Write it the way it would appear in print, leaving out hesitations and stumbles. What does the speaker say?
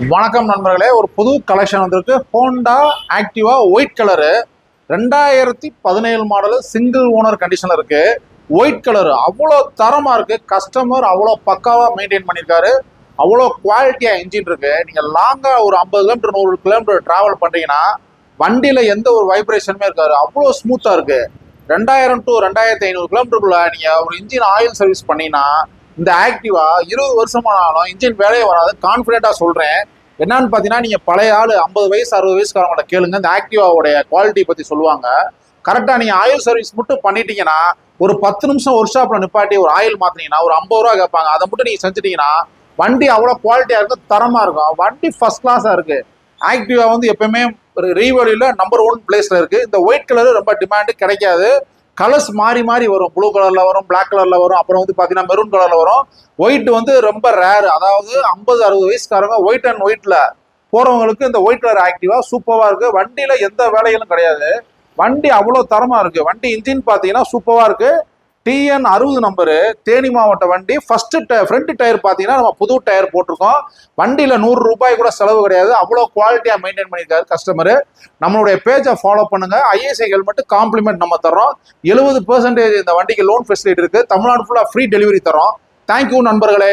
வணக்கம் நண்பர்களே, ஒரு புது கலெக்ஷன் வந்திருக்கு. Honda Activa white colour 2017 model single owner கண்டிஷன்ல இருக்கு. ஒயிட் கலரு அவ்வளோ தரமா இருக்கு. கஸ்டமர் அவ்வளோ பக்காவா மெயின்டைன் பண்ணியிருக்காரு. அவ்வளோ குவாலிட்டியா இன்ஜின் இருக்கு. நீங்க லாங்கா ஒரு 50 கிலோமீட்டர் 100 கிலோமீட்டர் டிராவல் பண்றீங்கன்னா வண்டியில எந்த ஒரு வைப்ரேஷனுமே இருக்காது. அவ்வளோ ஸ்மூத்தா இருக்கு. 2000 to 2500 கிலோமீட்டருக்குள்ள நீங்க ஒரு இன்ஜின் ஆயில் சர்வீஸ் பண்ணீங்கன்னா இந்த ஆக்டிவா 20 வருஷமானாலும் இன்ஜின் வேலையே வராது. கான்ஃபிடென்ட்டா சொல்றேன். என்னன்னு பாத்தீங்கன்னா, நீங்க பழைய ஆளு 50 வயசு 60 வயசுக்காரங்கள கேளுங்க, இந்த ஆக்டிவாவுடைய குவாலிட்டி பத்தி சொல்லுவாங்க. கரெக்டா நீங்க ஆயில் சர்வீஸ் மட்டும் பண்ணிட்டீங்கன்னா ஒரு 10 நிமிஷம் ஒர்க் ஷாப்ல நிப்பாட்டி ஒரு ஆயில் மாத்தினீங்கன்னா ஒரு 50 ரூபா கேட்பாங்க. அதை மட்டும் நீங்க செஞ்சுட்டீங்கன்னா வண்டி அவ்வளவு குவாலிட்டியா இருக்கும், தரமா இருக்கும். வண்டி ஃபர்ஸ்ட் கிளாஸா இருக்கு. ஆக்டிவா வந்து எப்பவுமே ரீவேல்யூல நம்பர் 1 பிளேஸ்ல இருக்கு. இந்த ஒயிட் கலர் ரொம்ப டிமாண்ட், கிடைக்காது. கலர்ஸ் மாறி மாறி வரும். ப்ளூ கலர்ல வரும், பிளாக் கலர்ல வரும், அப்புறம் வந்து பாத்தீங்கன்னா மெரூன் கலர்ல வரும். ஒயிட் வந்து ரொம்ப ரேர். அதாவது 50-60 வயசுக்காரங்க ஒயிட் அண்ட் ஒயிட்ல போறவங்களுக்கு இந்த ஒயிட் கலர் ஆக்டிவா சூப்பரா இருக்கு. வண்டியில எந்த வேலைகளும் கிடையாது. வண்டி அவ்வளவு தரமா இருக்கு. வண்டி இன்ஜின் பாத்தீங்கன்னா சூப்பரா இருக்கு. TN 60 நம்பரு, தேனி மாவட்ட வண்டி. ஃபர்ஸ்ட் ஃப்ரண்ட் டயர் பாத்தீங்கன்னா நம்ம புது டயர் போட்டிருக்கோம். வண்டியில 100 ரூபாய் கூட செலவு கிடையாது. அவ்வளவு குவாலிட்டியா மெயின்டைன் பண்ணியிருக்காரு கஸ்டமர். நம்மளுடைய பேஜை ஃபாலோ பண்ணுங்க. ISI ஹெல்மெட் காம்ப்ளிமெண்ட் நம்ம தரோம். 70% இந்த வண்டிக்கு லோன் ஃபெசிலிட்டி இருக்கு. தமிழ்நாடு ஃபுல்லா ஃப்ரீ டெலிவரி தரோம். தேங்க்யூ நண்பர்களே.